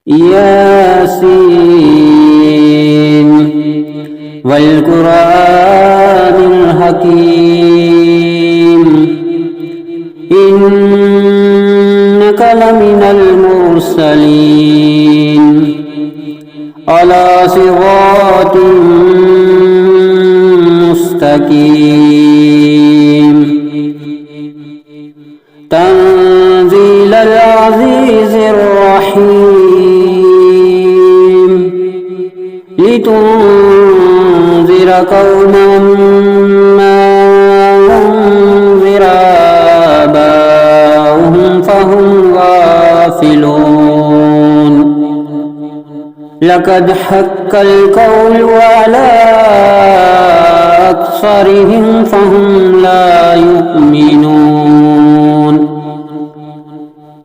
ياسين والقرآن الحكيم إنك لمن المرسلين على صراط مستقيم تنزيل العزيز الرحيم لتنذر قوما ما أنذر آباؤهم فهم غافلون لقد حق القول على أكثرهم فهم لا يؤمنون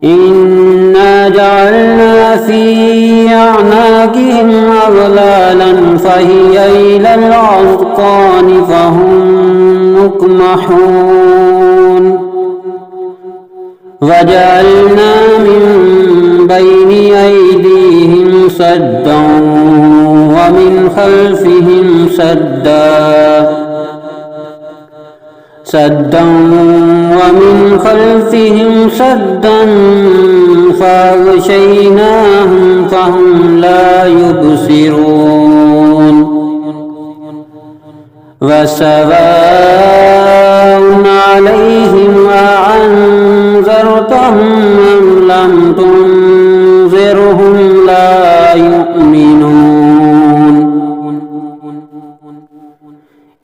إنا جعلنا في أعناقهم أغلالا فهي إلى الأذقان فهم مقمحون وجعلنا من بين أيديهم سدا ومن خلفهم سدا ومن خلفهم سدا فأغشيناهم فهم لا يبصرون وسواء عليهم أأنذرتهم أم لم تنذرهم لا يؤمنون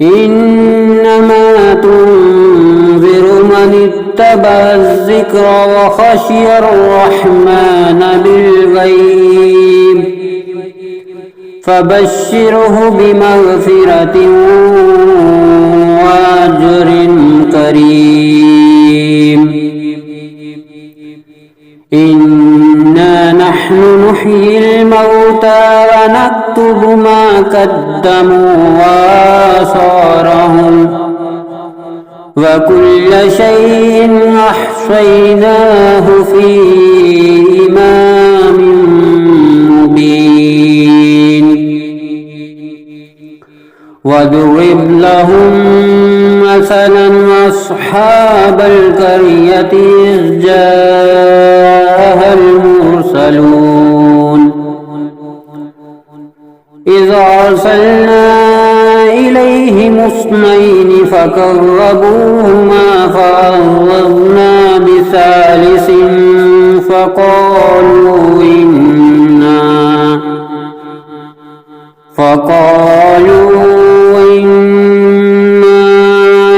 إنما تنذر من اتبع الذكر وخشي الرحمن بالغيب فبشره بمغفرة وأجر كريم إنا نحن نحيي الموتى ونكتب ما قدموا وآثارهم وكل شيء أحصيناه في إمام مبين واضرب لهم مثلا أصحاب القرية إذ جاءها المرسلون إذ أرسلنا إليهم اثنين فكذبوهما فعززنا بثالث فقالوا إنا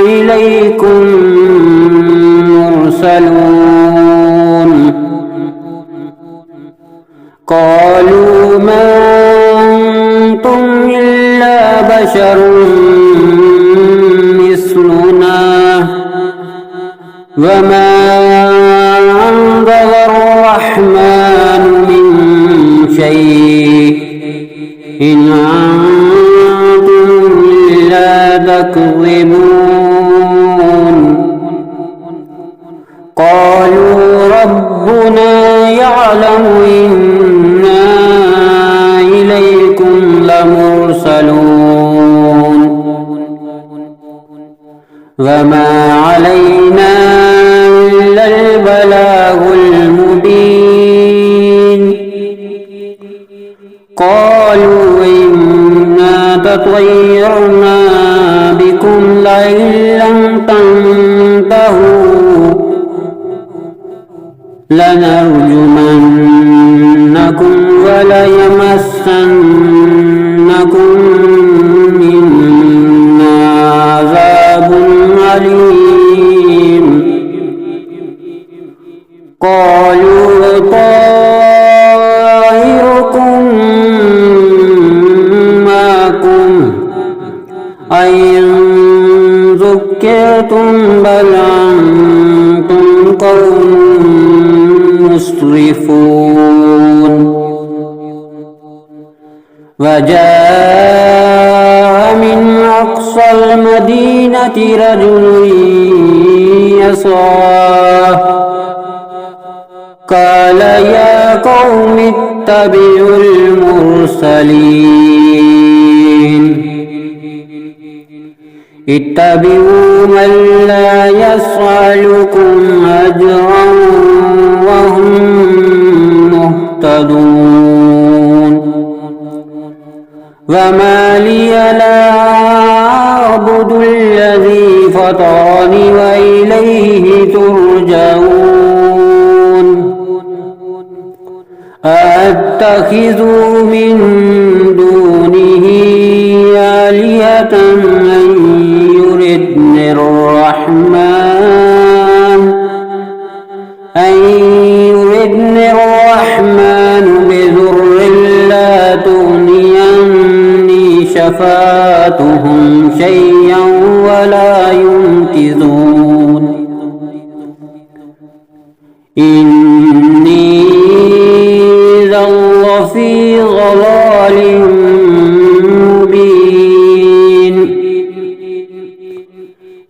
إليكم مرسلون قالوا ما أنتم إلا بشر مثلنا وما أنزل الرحمن من شيء إن أنتم إلا تكذبون قالوا ربنا يعلم إنا إليكم لمرسلون وما علينا إلا البلاغ المبين قالوا إنا تطيرنا بكم لئن لم تنتهوا لنرجمنكم وليمسنكم منا عذاب أليم قالوا طائركم معكم أئن ذكرتم بل أنتم قوم مسرفون وجاء من أقصى المدينة رجل يسعى قال يا قوم اتبعوا المرسلين اتبعوا من لا يسألكم أجرا وهم مهتدون وما لي لا أعبد الذي فطرني وإليه ترجعون أأتخذ من دونه آلهة من يردني الرحمن بضر لا تغني عني شفاعتهم شيئا ولا ينقذون إني إذا لفي ضلال مبين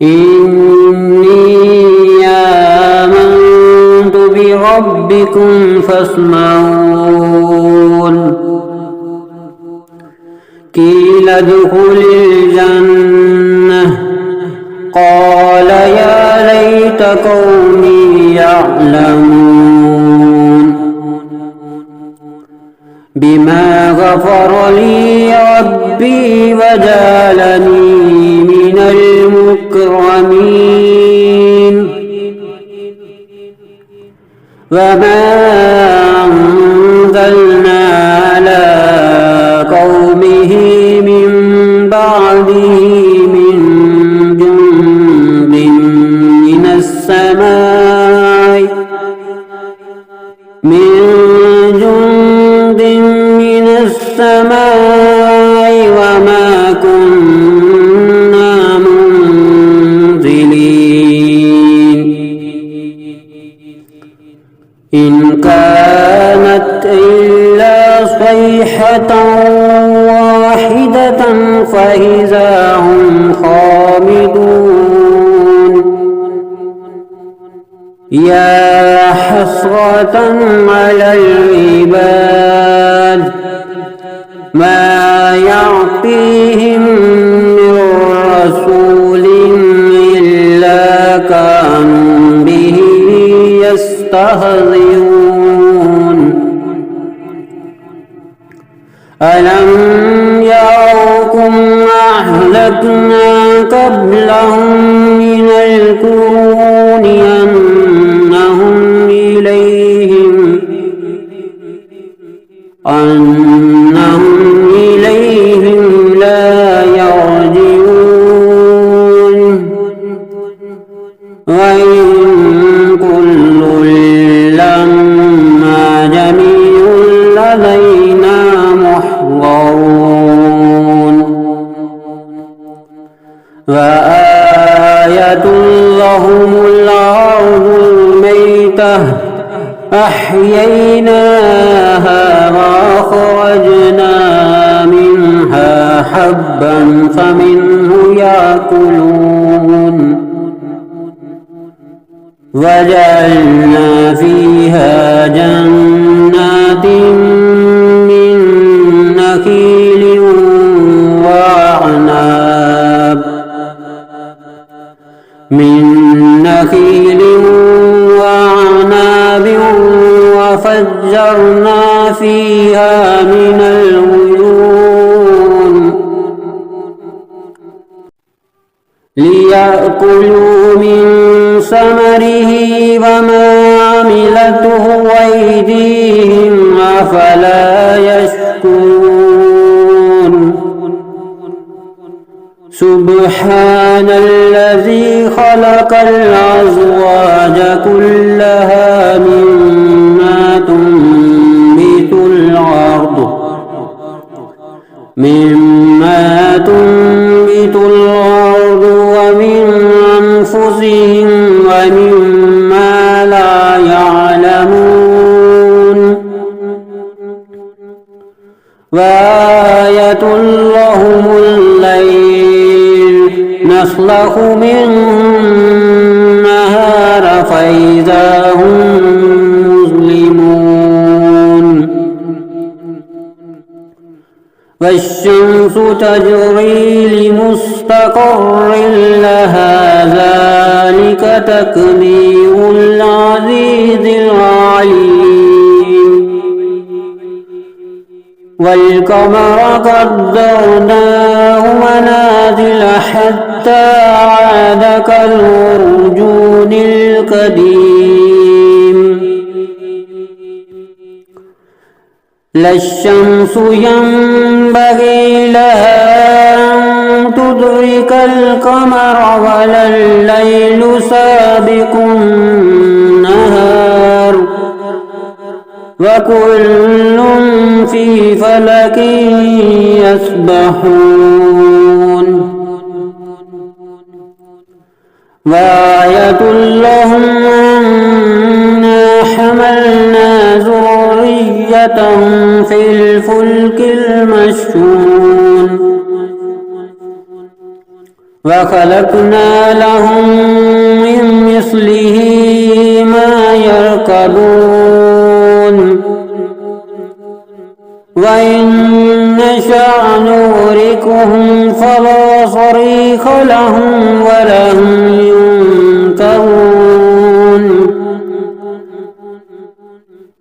إني آمنت بربكم فاسمعون قيل ادخل الجنة قال يا ليت قومي يعلمون بما غفر لي ربي وجعلني من المكرمين وما أنزلنا على قومه من بعده من جند من السماء وما كنا منزلين إن كانت إلا صيحة واحدة فإذا هم خامدون يا حسرة على العباد ما يعطيهم من رسول إلا كانوا به يستهزئون ألم يروا أهلكنا قبلهم من القرون أنهم إليهم لا يرجعون وإن كل لما جميع لدينا محضرون وآية لهم الأرض الميتة أحييناها وأخرجنا منها حبا فمنه يأكلون وجعلنا فيها جنات من نخيل وأعناب وفجرنا فيها من العيون ليأكلوا من ثمره وما عملته أيديهم أفلا يشكرون سبحان الذي خلق الأزواج كلها مما تنبت الأرض ومن أنفسهم ومما لا يعلمون وآية لهم الليل نسلخ منه النهار فإذا هم مظلمون والشمس تجري لمستقر لها ذلك تقدير العزيز العليم والقمر قدرناه منازل حتى عاد كالعرجون القديم لا الشمس ينبغي لها أن تدرك القمر ولا الليل سابق النهار وكل في فلك يسبحون وآية لهم أنا حملنا ذريتهم في الفلك المشحون وخلقنا لهم من مثله ما يركبون وإن نشأ نغرقهم فلا صريخ لهم ولا هم ينقذون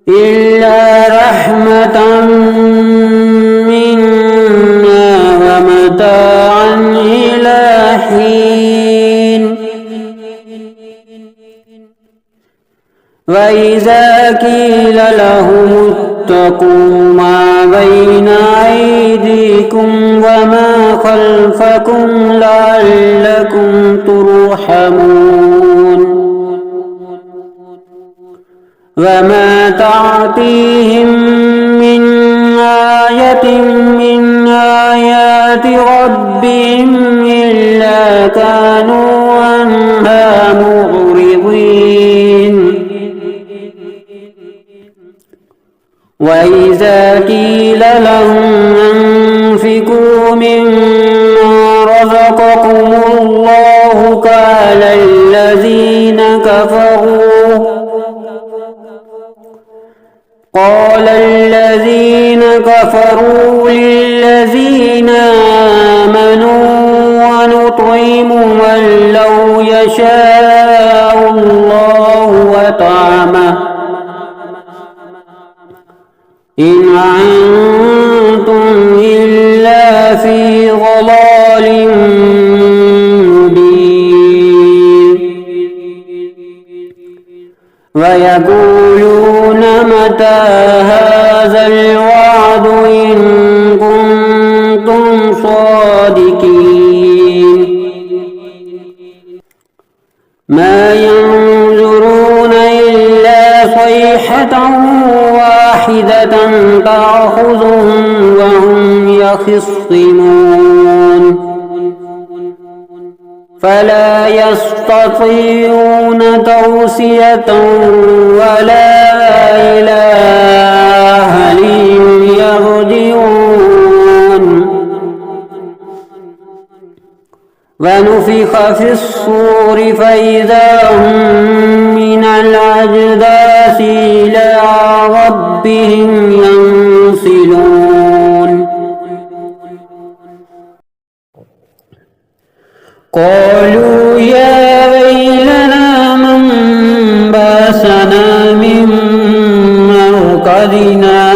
إلا رحمة منا ومتاعا إلى حين وإذا قيل لهم اتقوا ما بين أيديكم وما خلفكم لعلكم ترحمون وما تعطيهم من آية من آيات ربهم إلا كانوا عنها معرضين وإذا قيل لهم أنفقوا مما رزقكم الله قال الذين كفروا للذين آمنوا ونطعم من لو يشاء الله وطعمه إن أنتم إلا في ضلال مبين ويقولون متى هذا الوعد إن كنتم صادقين ما ينظرون إلا صيحة واحدة تأخذهم وهم يخصمون فلا يستطيعون توصية ولا إلى أهلهم يرجعون ونفخ في الصور فإذا هم من الأجداث إلى ربهم ينسلون قالوا يا ويلنا من بعثنا من مرقدنا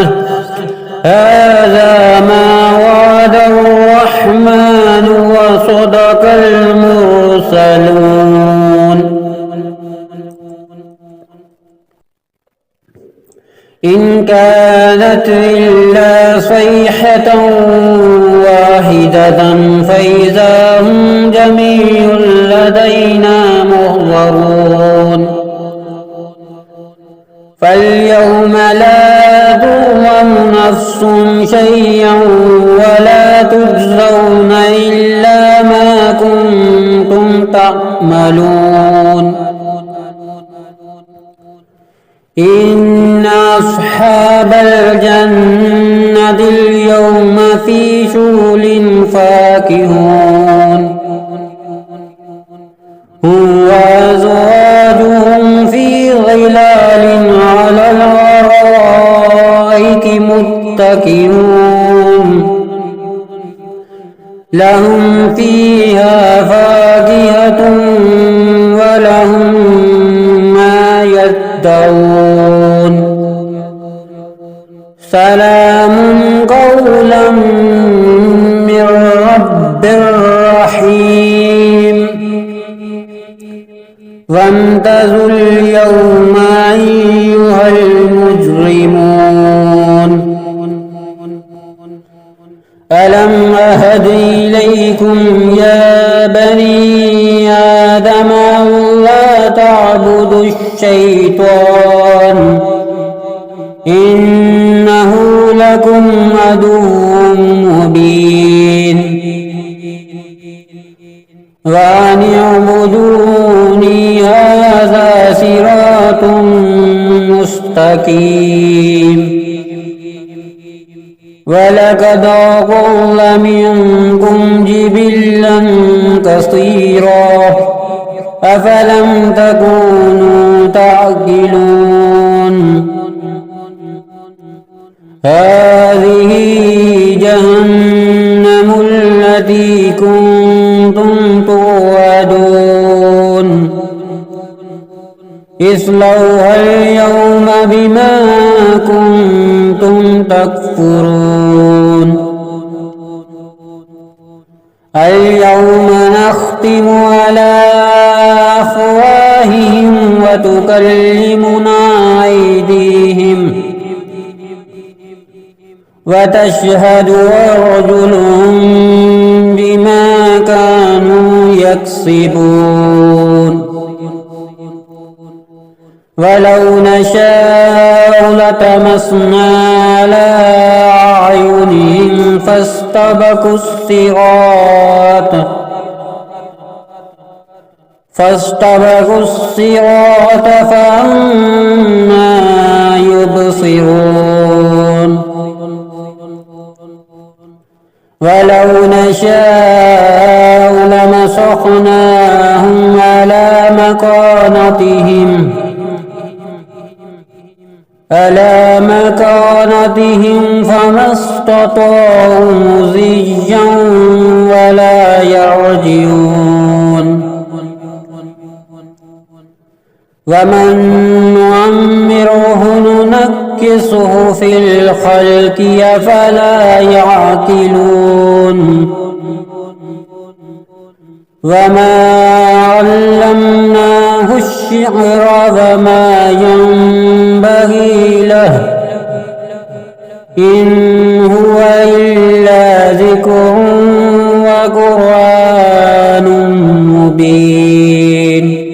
هذا ما وعد الرحمن وصدق المرسلون إن كانت إلا صيحة واحدة فإذا هم جميع لدينا محضرون فاليوم لا تظلم نفس شيئا ولا تجزون إلا ما كنتم تعملون إن أصحاب الجنة اليوم في شغل فاكهون هم وأزواجهم في ظلال على الأرائك متكئون لهم فيها فاكهة ولهم ما يدعون سلام قولا من رب رحيم وامتازوا اليوم أيها المجرمون ألم أهد إليكم يا بني آدم ألا تعبدوا الشيطان إنه لكم عدو مبين وأن اعبدوني هذا صراط مستقيم ولقد أضل منكم جبلا كثيرا أفلم تكونوا تعقلون هذه جهنم التي كنتم توعدون اصلوها اليوم بما كنتم تكفرون اليوم نختم على أفواههم وتكلمنا أيديهم وتشهد أرجلهم بما كانوا يكسبون ولو نشاء لطمسنا على أعينهم فاستبقوا الصراط فأنى يبصرون ولو نشاء لمسخناهم على مكانتهم فما استطاعوا مضيا ولا يرجعون ومن نعمره ننكسه في الخلق أفلا يعقلون وما علمناه الشعر وما ينبغي له إن هو إلا ذكر وقرآن مبين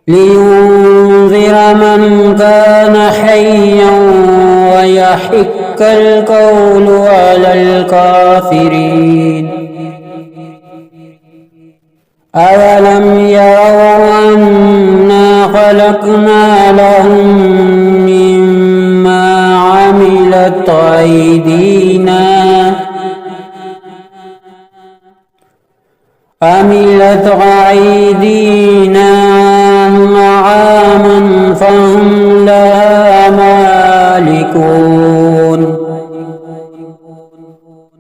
لينذر من كان حيا ويحق القول على الكافرين أولم يروا أنا خلقنا لهم مما عملت أيدينا نعاما فهم لها مالكون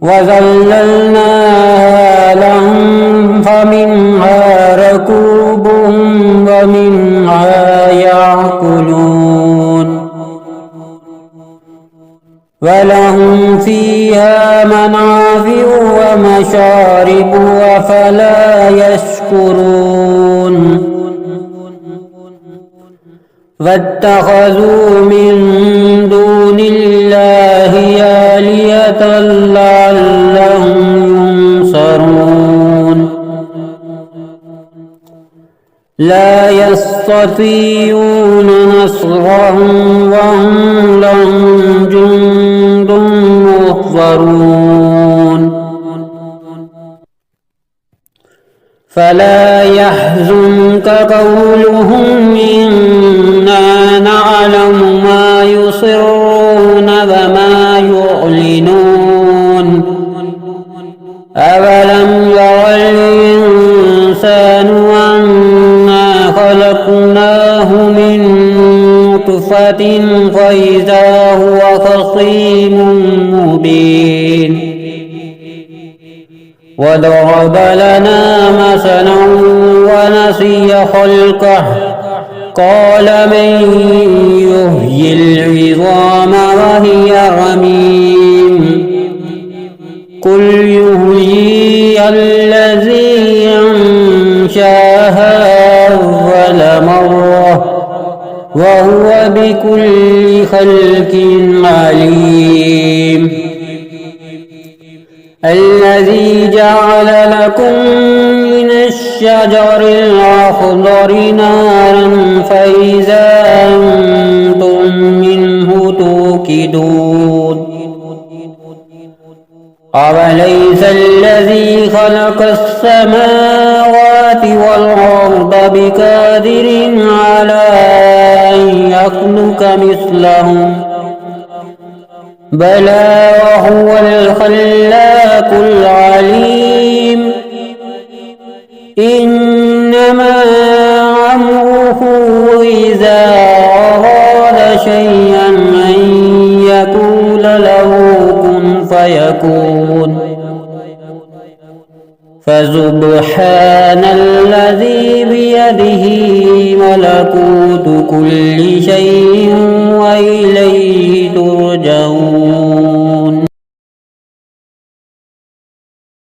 وذللناها لهم فمنها ركوبهم ومنها يأكلون ولهم فيها منافع ومشارب أفلا يشكرون واتخذوا من دون الله آلهة لعلهم ينصرون لا يستطيعون نصرهم وهم لهم جند محضرون فلا يحزنك قولهم إنا نعلم ما يسرون وما يعلنون أولم ير الإنسان أنا خلقناه من نطفة فإذا هو خصيم مبين وضرب لنا مثلا ونسي خلقه قال من يحيي العظام وهي رميم قل يحييها الذي أنشاها أول مرة وهو بكل خلق عليم الذي جعل لكم من الشجر الأخضر نارا فإذا أنتم منه توقدون أوليس الذي خلق السماوات والأرض بقادر على أن يخلق مثلهم بلى وهو الخلاق العليم إنما أمره إذا أراد شيئا أن يقول له كن فيكون فسبحان الذي بيده ملكوت كل شيء وإليه ترجعون